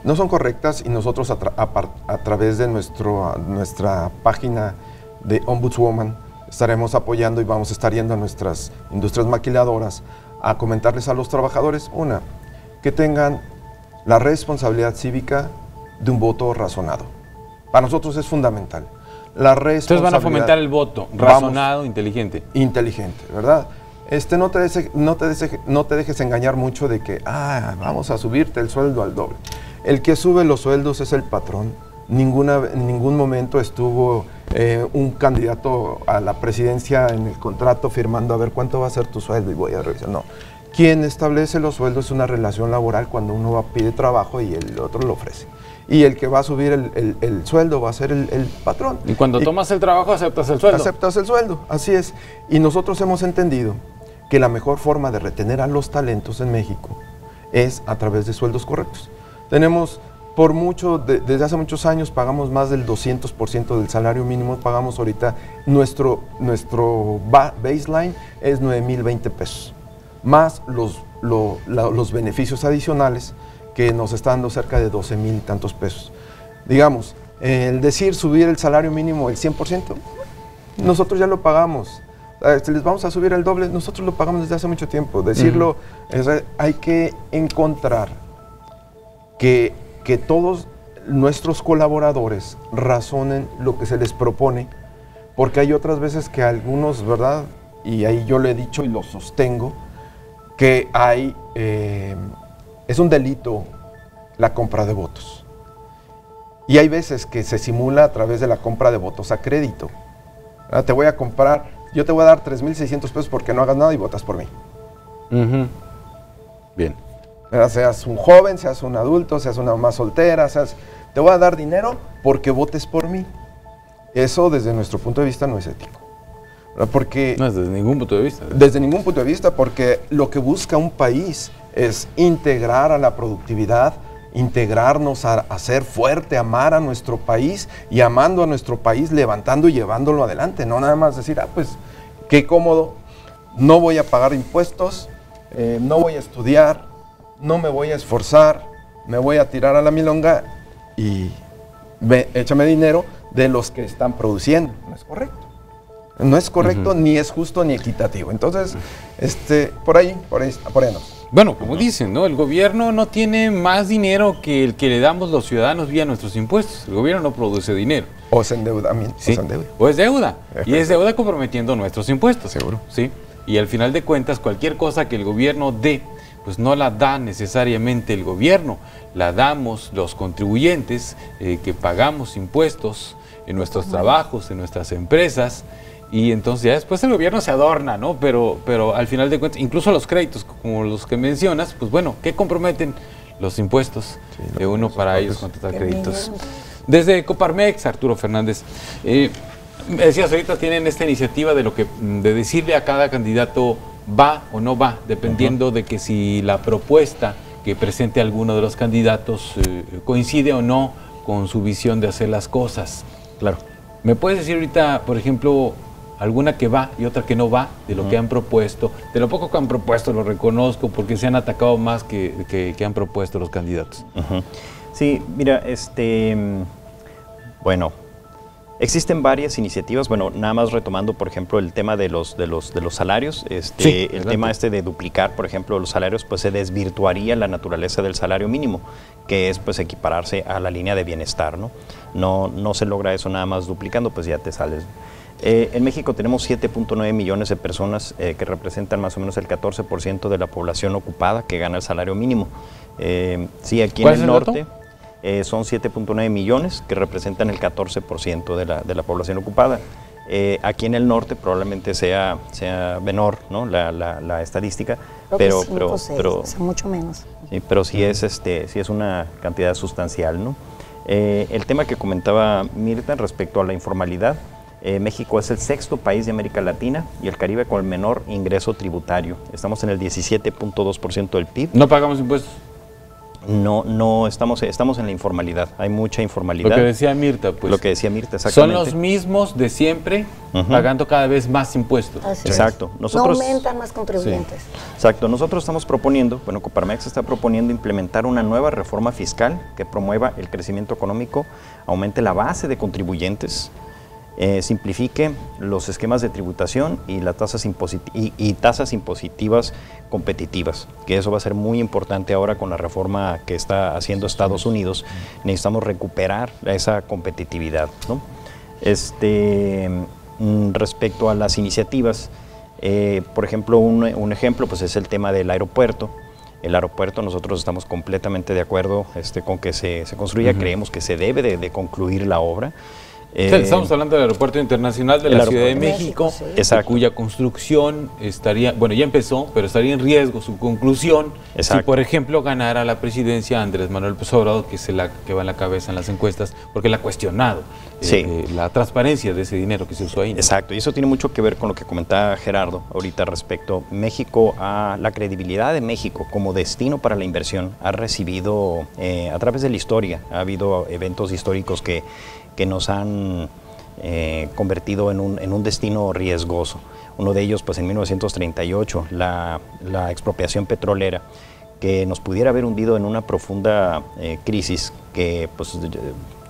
no son correctas, y nosotros a través de nuestra página de Ombudswoman estaremos apoyando y vamos a estar yendo a nuestras industrias maquiladoras a comentarles a los trabajadores, que tengan la responsabilidad cívica de un voto razonado. Para nosotros es fundamental. Ustedes van a fomentar el voto razonado, inteligente. Inteligente, ¿verdad? No te dejes engañar mucho de que, vamos a subirte el sueldo al doble. El que sube los sueldos es el patrón. En ningún momento estuvo un candidato a la presidencia en el contrato firmando a ver cuánto va a ser tu sueldo y voy a revisar. No. Quien establece los sueldos es una relación laboral cuando uno va, pide trabajo y el otro lo ofrece. Y el que va a subir el sueldo va a ser el patrón. Y cuando tomas el trabajo aceptas el sueldo. Aceptas el sueldo, así es. Y nosotros hemos entendido que la mejor forma de retener a los talentos en México es a través de sueldos correctos. Tenemos desde hace muchos años pagamos más del 200% del salario mínimo, pagamos ahorita, nuestro baseline es 9,020 pesos, más los beneficios adicionales que nos está dando cerca de 12,000 y tantos pesos. Digamos, el decir subir el salario mínimo el 100%, nosotros ya lo pagamos. Les vamos a subir el doble, nosotros lo pagamos desde hace mucho tiempo. Decirlo, hay que encontrar que todos nuestros colaboradores razonen lo que se les propone, porque hay otras veces que algunos, ¿verdad? Y ahí yo le he dicho y lo sostengo, que es un delito la compra de votos. Y hay veces que se simula a través de la compra de votos a crédito. Te voy a comprar, yo te voy a dar 3,600 pesos porque no hagas nada y votas por mí. Bien. Seas un joven, seas un adulto, seas una mamá soltera, te voy a dar dinero porque votes por mí. Eso desde nuestro punto de vista no es ético. Porque, no es desde ningún punto de vista. Desde ningún punto de vista, porque lo que busca un país es integrar a la productividad, integrarnos a ser fuerte, amar a nuestro país y amando a nuestro país, levantando y llevándolo adelante. No nada más decir, pues qué cómodo, no voy a pagar impuestos, no voy a estudiar, no me voy a esforzar, me voy a tirar a la milonga y échame dinero de los que están produciendo. No es correcto. No es correcto, ni es justo, ni equitativo. Entonces, por ahí no. Bueno, como dicen, ¿no? El gobierno no tiene más dinero que el que le damos los ciudadanos vía nuestros impuestos. El gobierno no produce dinero. O es endeudamiento. Sí. O es deuda. Y es deuda comprometiendo nuestros impuestos. Seguro. Sí. Y al final de cuentas, cualquier cosa que el gobierno dé, pues no la da necesariamente el gobierno. La damos los contribuyentes que pagamos impuestos en nuestros trabajos, en nuestras empresas. Y entonces ya después el gobierno se adorna, ¿no? Pero al final de cuentas, incluso los créditos, como los que mencionas, pues bueno, ¿qué comprometen? Los impuestos de uno para ellos contratar créditos. Desde Coparmex, Arturo Fernández, me decías ahorita, tienen esta iniciativa de decirle a cada candidato va o no va, dependiendo de que si la propuesta que presente alguno de los candidatos coincide o no con su visión de hacer las cosas. Claro. ¿Me puedes decir ahorita, por ejemplo, alguna que va y otra que no va de lo que han propuesto? De lo poco que han propuesto lo reconozco porque se han atacado más que han propuesto los candidatos. Sí, mira, bueno, existen varias iniciativas. Bueno, nada más retomando, por ejemplo, el tema de los salarios. Sí, el tema de duplicar, por ejemplo, los salarios, pues se desvirtuaría la naturaleza del salario mínimo, que es pues equipararse a la línea de bienestar, ¿no? No se logra eso nada más duplicando, pues ya te sales. En México tenemos 7.9 millones de personas que representan más o menos el 14% de la población ocupada que gana el salario mínimo. Sí, aquí en el norte son 7.9 millones que representan el 14% de la población ocupada. Aquí en el norte probablemente sea menor, ¿no? la estadística, pero mucho menos. Sí, pero sí es una cantidad sustancial, ¿no? El tema que comentaba Mirta respecto a la informalidad, México es el 6º país de América Latina y el Caribe con el menor ingreso tributario. Estamos en el 17.2% del PIB. ¿No pagamos impuestos? No, estamos en la informalidad, hay mucha informalidad. Lo que decía Mirta, pues. Lo que decía Mirta, exactamente. Son los mismos de siempre, pagando cada vez más impuestos. Exacto. Nosotros, no aumentan más contribuyentes. Sí. Exacto. Nosotros estamos proponiendo, Coparmex está proponiendo implementar una nueva reforma fiscal que promueva el crecimiento económico, aumente la base de contribuyentes, simplifique los esquemas de tributación y las tasas impositivas competitivas, que eso va a ser muy importante ahora con la reforma que está haciendo Estados Unidos. Necesitamos recuperar esa competitividad, ¿no? Respecto a las iniciativas, por ejemplo, un ejemplo pues es el tema del aeropuerto. El aeropuerto, nosotros estamos completamente de acuerdo con que se construya, creemos que se debe de concluir la obra. Estamos hablando del Aeropuerto Internacional de la Ciudad de México, sí. Cuya construcción estaría, bueno, ya empezó, pero estaría en riesgo su conclusión si, por ejemplo, ganara la presidencia Andrés Manuel López Obrador, que es la que va en la cabeza en las encuestas, porque él ha cuestionado la transparencia de ese dinero que se usó ahí, ¿no? Exacto, y eso tiene mucho que ver con lo que comentaba Gerardo ahorita respecto México, a la credibilidad de México como destino para la inversión. Ha recibido, a través de la historia, ha habido eventos históricos que nos han convertido en un destino riesgoso. Uno de ellos, pues en 1938, la expropiación petrolera, que nos pudiera haber hundido en una profunda crisis que, pues,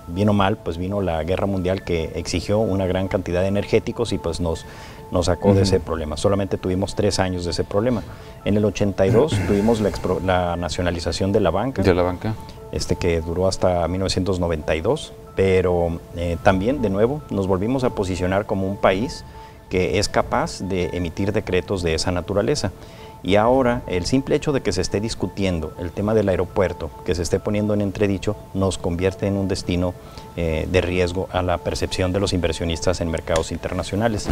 bien o mal, pues vino la guerra mundial, que exigió una gran cantidad de energéticos y pues nos sacó de ese problema. Solamente tuvimos 3 años de ese problema. En el 82 tuvimos la nacionalización de la banca. De la banca. Que duró hasta 1992, pero también, de nuevo, nos volvimos a posicionar como un país que es capaz de emitir decretos de esa naturaleza. Y ahora, el simple hecho de que se esté discutiendo el tema del aeropuerto, que se esté poniendo en entredicho, nos convierte en un destino de riesgo a la percepción de los inversionistas en mercados internacionales.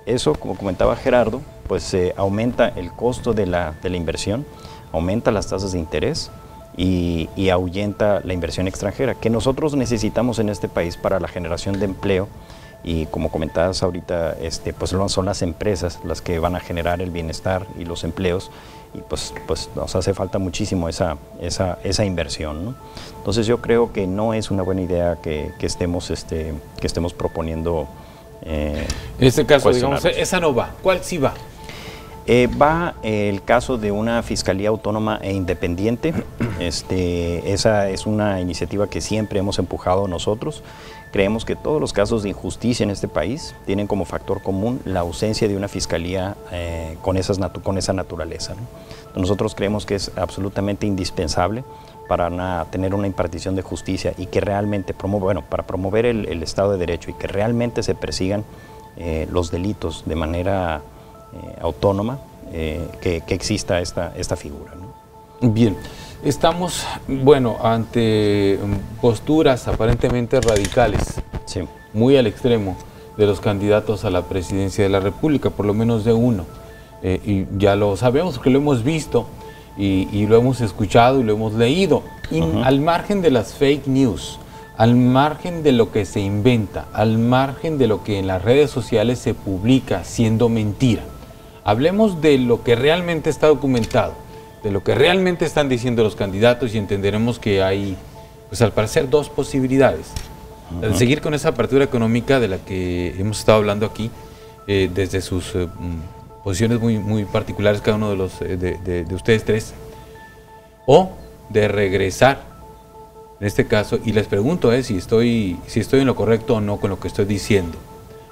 Eso, como comentaba Gerardo, pues aumenta el costo de la inversión, aumenta las tasas de interés y ahuyenta la inversión extranjera, que nosotros necesitamos en este país para la generación de empleo. Y como comentabas ahorita, pues son las empresas las que van a generar el bienestar y los empleos, y pues nos hace falta muchísimo esa inversión, ¿no? Entonces yo creo que no es una buena idea que estemos proponiendo. En este caso, digamos, esa no va. ¿Cuál sí va? Va el caso de una Fiscalía Autónoma e Independiente. Esa es una iniciativa que siempre hemos empujado nosotros. Creemos que todos los casos de injusticia en este país tienen como factor común la ausencia de una fiscalía con esa naturaleza, ¿no? Nosotros creemos que es absolutamente indispensable para tener una impartición de justicia y que realmente para promover el Estado de Derecho y que realmente se persigan los delitos de manera autónoma, que exista esta figura, ¿no? Bien. Estamos, ante posturas aparentemente radicales, sí, muy al extremo de los candidatos a la presidencia de la República, por lo menos de uno. Y ya lo sabemos, que lo hemos visto y lo hemos escuchado y lo hemos leído. Y al margen de las fake news, al margen de lo que se inventa, al margen de lo que en las redes sociales se publica siendo mentira, hablemos de lo que realmente está documentado, de lo que realmente están diciendo los candidatos, y entenderemos que hay, pues al parecer, 2 posibilidades. De seguir con esa apertura económica de la que hemos estado hablando aquí, desde sus posiciones muy particulares, cada uno de ustedes 3, o de regresar, en este caso, y les pregunto si estoy en lo correcto o no con lo que estoy diciendo,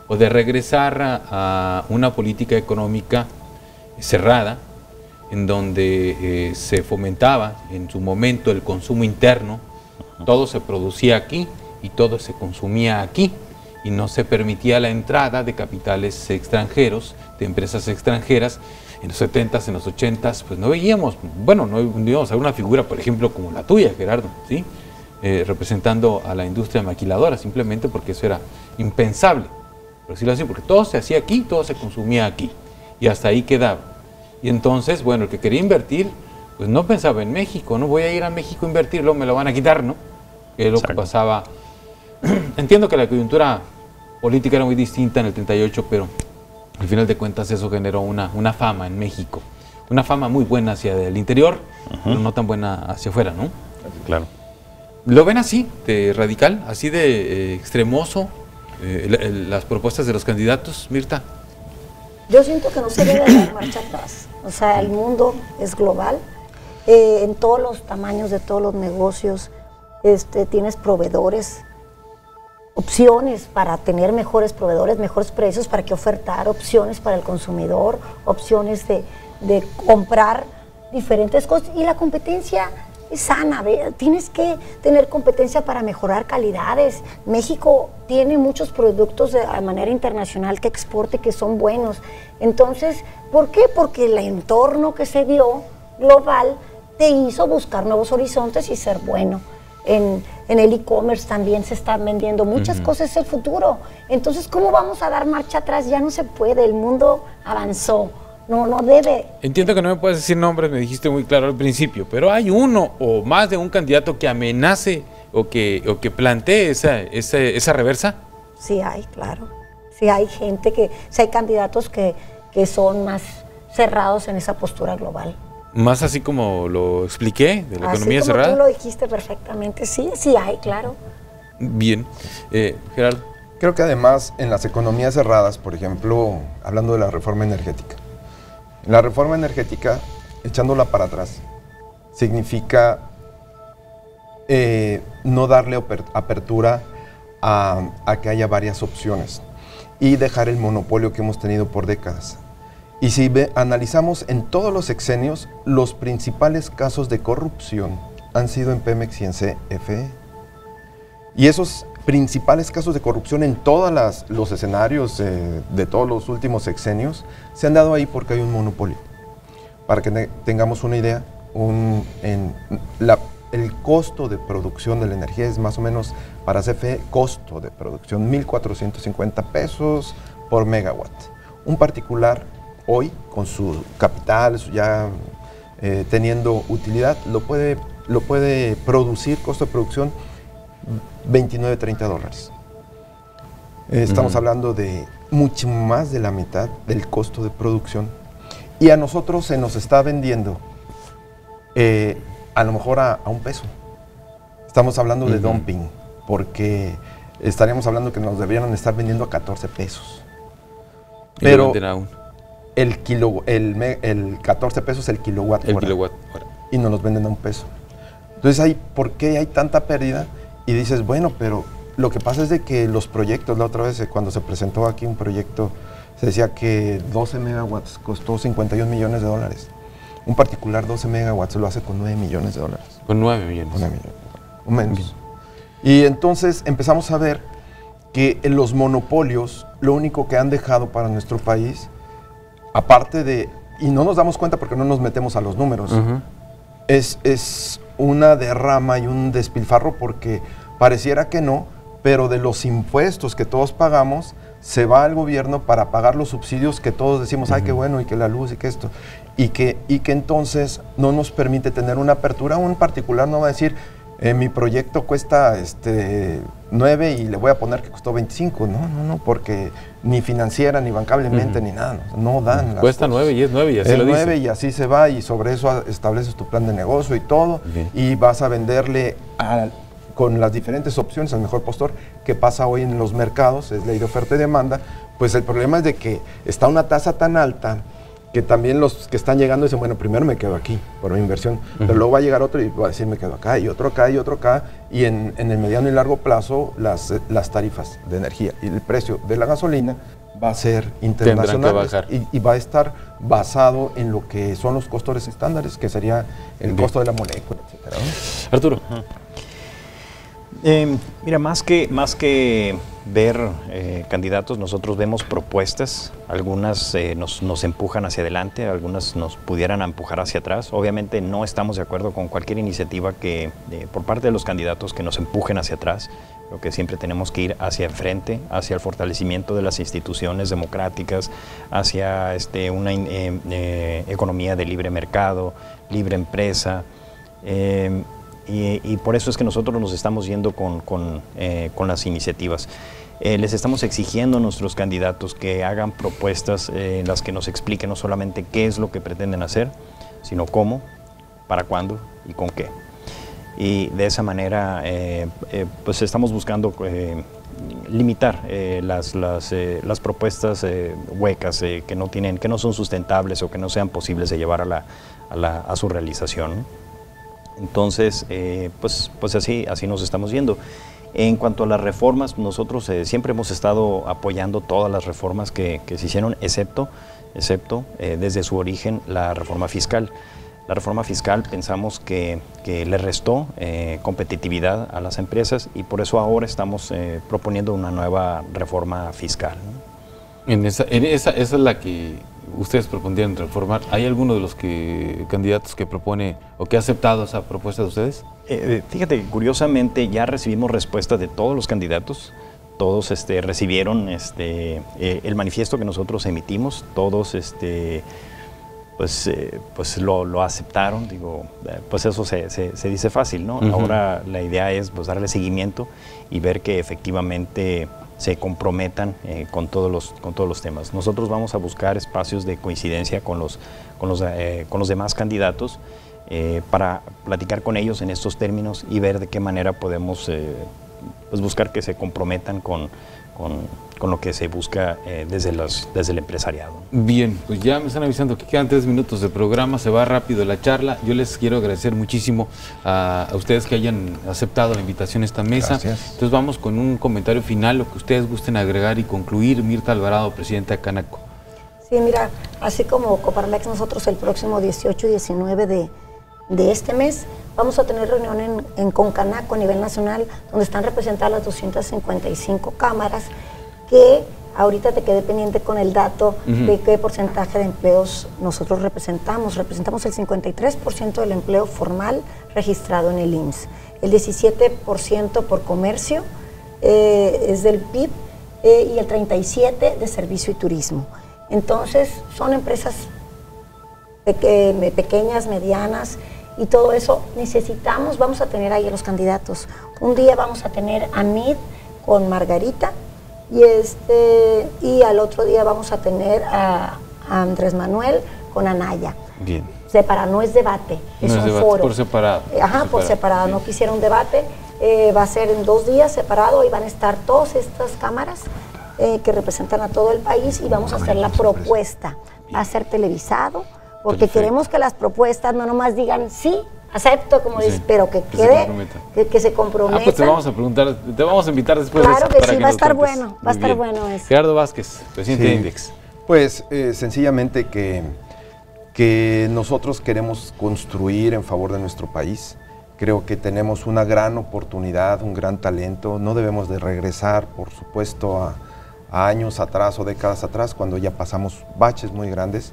o de regresar a una política económica cerrada, en donde se fomentaba en su momento el consumo interno, todo se producía aquí y todo se consumía aquí, y no se permitía la entrada de capitales extranjeros, de empresas extranjeras. En los 70s, en los 80s, pues no veíamos, no íbamos a ver una figura, por ejemplo, como la tuya, Gerardo, ¿sí? Representando a la industria maquiladora, simplemente porque eso era impensable, por decirlo así, porque todo se hacía aquí, todo se consumía aquí, y hasta ahí quedaba. Y entonces, el que quería invertir, pues no pensaba en México, no voy a ir a México a invertir, luego me lo van a quitar, ¿no? Que es lo que pasaba. Entiendo que la coyuntura política era muy distinta en el 38, pero al final de cuentas eso generó una fama en México, una fama muy buena hacia el interior, pero no tan buena hacia afuera, ¿no? Claro. ¿Lo ven así, de radical, así de extremoso, las propuestas de los candidatos, Mirta? Yo siento que no se debe dar marcha atrás. O sea, el mundo es global, en todos los tamaños de todos los negocios, tienes proveedores, opciones para tener mejores proveedores, mejores precios para que ofertar, opciones para el consumidor, opciones de comprar diferentes cosas, y la competencia es sana. Tienes que tener competencia para mejorar calidades. México tiene muchos productos de manera internacional que exporte que son buenos. Entonces, ¿por qué? Porque el entorno que se dio global te hizo buscar nuevos horizontes y ser bueno. en el e-commerce también se están vendiendo. Muchas cosas, es el futuro. Entonces, ¿cómo vamos a dar marcha atrás? Ya no se puede, el mundo avanzó. No debe. Entiendo que no me puedes decir nombres, me dijiste muy claro al principio, pero hay uno o más de un candidato que amenace o que plantee esa reversa. Sí hay, claro. Sí hay gente sí hay candidatos que son más cerrados en esa postura global. Más así como lo expliqué, de la economía así como cerrada. Tú lo dijiste perfectamente, sí hay, claro. Bien. Gerardo. Creo que además en las economías cerradas, por ejemplo, hablando de la reforma energética, la reforma energética, echándola para atrás, significa no darle apertura a que haya varias opciones y dejar el monopolio que hemos tenido por décadas. Y si analizamos en todos los sexenios, los principales casos de corrupción han sido en Pemex y en CFE. Y esos principales casos de corrupción en todos los escenarios de todos los últimos sexenios se han dado ahí porque hay un monopolio. Para que tengamos una idea, el costo de producción de la energía es más o menos, para CFE, costo de producción, 1,450 pesos por megawatt. Un particular hoy, con su capital, ya teniendo utilidad, lo puede producir, costo de producción, $29, $30. Estamos hablando de mucho más de la mitad del costo de producción. Y a nosotros se nos está vendiendo a lo mejor a $1. Estamos hablando de dumping, porque estaríamos hablando que nos deberían estar vendiendo a 14 pesos. Pero el 14 pesos el kilowatt hora. Y nos los venden a $1. Entonces, ¿por qué hay tanta pérdida? Y dices, bueno, pero lo que pasa es de que los proyectos, la otra vez cuando se presentó aquí un proyecto, se decía que 12 megawatts costó $51 millones. Un particular 12 megawatts lo hace con $9 millones. Con 9 millones. Con 9 millones, o menos. Y entonces empezamos a ver que los monopolios, lo único que han dejado para nuestro país, aparte de, y no nos damos cuenta porque no nos metemos a los números, es una derrama y un despilfarro, porque pareciera que no, pero de los impuestos que todos pagamos, se va al gobierno para pagar los subsidios que todos decimos, ay, qué bueno, y que la luz y que esto, y que entonces no nos permite tener una apertura. Un particular no va a decir, mi proyecto cuesta 9 y le voy a poner que costó 25. No, porque ni financiera, ni bancablemente, ni nada, no dan. Cuesta 9 y es 9 y así lo dice. 9 y así se va, y sobre eso estableces tu plan de negocio y todo, y vas a venderle con las diferentes opciones al mejor postor. Que pasa hoy en los mercados, es ley de oferta y demanda. Pues el problema es de que está una tasa tan alta que también los que están llegando dicen, bueno, primero me quedo aquí por mi inversión, pero luego va a llegar otro y va a decir, me quedo acá, y otro acá, y otro acá, y en el mediano y largo plazo las tarifas de energía y el precio de la gasolina va a ser internacional y va a estar basado en lo que son los costos estándares, que sería el costo de la molécula, etcétera, ¿no? Arturo. Mira, más que ver candidatos, nosotros vemos propuestas. Algunas nos empujan hacia adelante, algunas nos pudieran empujar hacia atrás. Obviamente no estamos de acuerdo con cualquier iniciativa que por parte de los candidatos que nos empujen hacia atrás. Creo que siempre tenemos que ir hacia enfrente, hacia el fortalecimiento de las instituciones democráticas, hacia una economía de libre mercado, libre empresa. Y por eso es que nosotros nos estamos yendo con las iniciativas. Les estamos exigiendo a nuestros candidatos que hagan propuestas en las que nos expliquen no solamente qué es lo que pretenden hacer, sino cómo, para cuándo y con qué. Y de esa manera pues estamos buscando limitar las propuestas huecas que no son sustentables o que no sean posibles de llevar a su realización, ¿no? Entonces, pues así nos estamos yendo. En cuanto a las reformas, nosotros siempre hemos estado apoyando todas las reformas que se hicieron, excepto desde su origen la reforma fiscal. La reforma fiscal pensamos que le restó competitividad a las empresas, y por eso ahora estamos proponiendo una nueva reforma fiscal, ¿no? Esa es la que ustedes propondrían reformar. ¿Hay alguno de los candidatos que propone o que ha aceptado esa propuesta de ustedes? Fíjate, curiosamente ya recibimos respuestas de todos los candidatos. Todos recibieron el manifiesto que nosotros emitimos, todos pues lo aceptaron, digo, pues eso se dice fácil, ¿no? Ahora la idea es pues darle seguimiento y ver que efectivamente se comprometan con todos los temas. Nosotros vamos a buscar espacios de coincidencia con los demás candidatos para platicar con ellos en estos términos y ver de qué manera podemos pues buscar que se comprometan con lo que se busca desde el empresariado. Bien, pues ya me están avisando que quedan 3 minutos de programa, se va rápido la charla. Yo les quiero agradecer muchísimo a ustedes que hayan aceptado la invitación a esta mesa. Gracias. Entonces vamos con un comentario final, lo que ustedes gusten agregar y concluir. Mirta Alvarado, presidenta de Canaco. Sí, mira, así como Coparmex, nosotros el próximo 18 y 19 de este mes vamos a tener reunión en Concanaco a nivel nacional, donde están representadas las 255 cámaras, que ahorita te quedé pendiente con el dato de qué porcentaje de empleos nosotros representamos. Representamos el 53% del empleo formal registrado en el IMSS, el 17% por comercio es del PIB y el 37% de servicio y turismo. Entonces son empresas pequeñas, medianas, y todo eso necesitamos. Vamos a tener ahí a los candidatos. Un día vamos a tener a Mid con Margarita y al otro día vamos a tener a Andrés Manuel con Anaya. Bien. Separado, no es debate, es un foro. Por separado. Ajá, por separado, sí. No quisiera un debate. Va a ser en 2 días separado y van a estar todas estas cámaras que representan a todo el país y vamos a hacer la propuesta. Va a ser televisado. Porque queremos que las propuestas no nomás digan sí, acepto, como dices, pero que quede, que se comprometan. Pues te vamos a preguntar, te vamos a invitar después claro de eso. Claro que sí, va a estar bueno, va a estar bueno eso. Gerardo Vázquez, presidente de Index. Pues sencillamente que nosotros queremos construir en favor de nuestro país. Creo que tenemos una gran oportunidad, un gran talento. No debemos de regresar, por supuesto, a años atrás o décadas atrás, cuando ya pasamos baches muy grandes.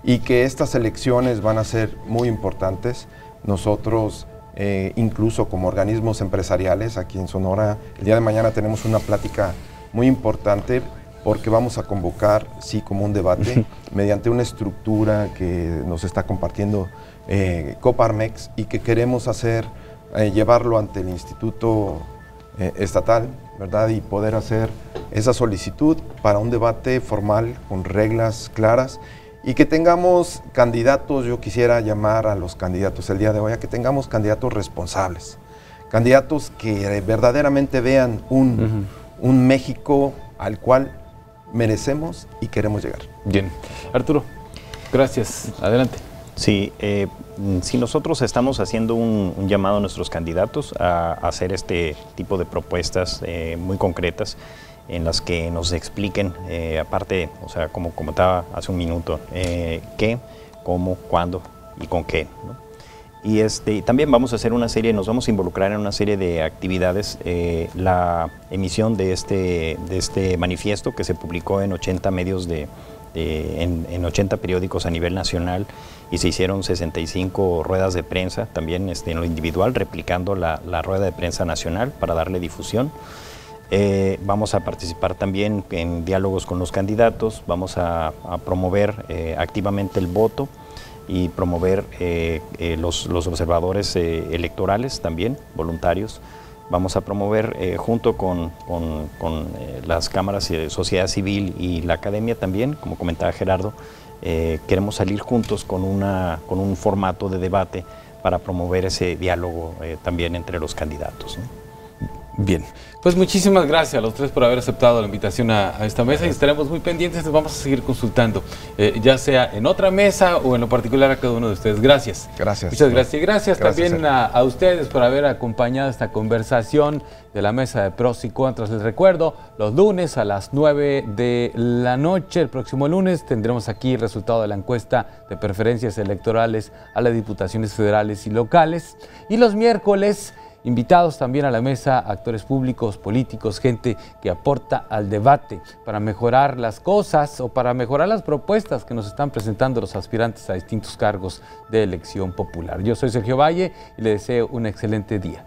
Y que estas elecciones van a ser muy importantes. Nosotros, incluso como organismos empresariales aquí en Sonora, el día de mañana tenemos una plática muy importante porque vamos a convocar, sí, como un debate, mediante una estructura que nos está compartiendo Coparmex y que queremos hacer, llevarlo ante el Instituto Estatal, ¿verdad? Y poder hacer esa solicitud para un debate formal con reglas claras. Y que tengamos candidatos, yo quisiera llamar a los candidatos el día de hoy, a que tengamos candidatos responsables, candidatos que verdaderamente vean un México al cual merecemos y queremos llegar. Bien. Arturo, gracias. Adelante. Sí, si nosotros estamos haciendo un llamado a nuestros candidatos a hacer este tipo de propuestas muy concretas, en las que nos expliquen, aparte, o sea, como comentaba hace un minuto, qué, cómo, cuándo y con qué, ¿no? Y también vamos a hacer una serie, nos vamos a involucrar en una serie de actividades, la emisión de este manifiesto que se publicó en 80 medios en 80 periódicos a nivel nacional y se hicieron 65 ruedas de prensa, también en lo individual, replicando la rueda de prensa nacional para darle difusión. Vamos a participar también en diálogos con los candidatos, vamos a promover activamente el voto y promover los observadores electorales también, voluntarios. Vamos a promover junto con las cámaras de sociedad civil y la academia también, como comentaba Gerardo, queremos salir juntos con un formato de debate para promover ese diálogo también entre los candidatos, ¿no? Bien, pues muchísimas gracias a los tres por haber aceptado la invitación a esta mesa y estaremos muy pendientes, nos vamos a seguir consultando, ya sea en otra mesa o en lo particular a cada uno de ustedes. Gracias. Gracias. Muchas gracias. Y gracias también a ustedes por haber acompañado esta conversación de la mesa de pros y contras. Les recuerdo, los lunes a las 9 de la noche, el próximo lunes, tendremos aquí el resultado de la encuesta de preferencias electorales a las diputaciones federales y locales. Y los miércoles invitados también a la mesa, actores públicos, políticos, gente que aporta al debate para mejorar las cosas o para mejorar las propuestas que nos están presentando los aspirantes a distintos cargos de elección popular. Yo soy Sergio Valle y le deseo un excelente día.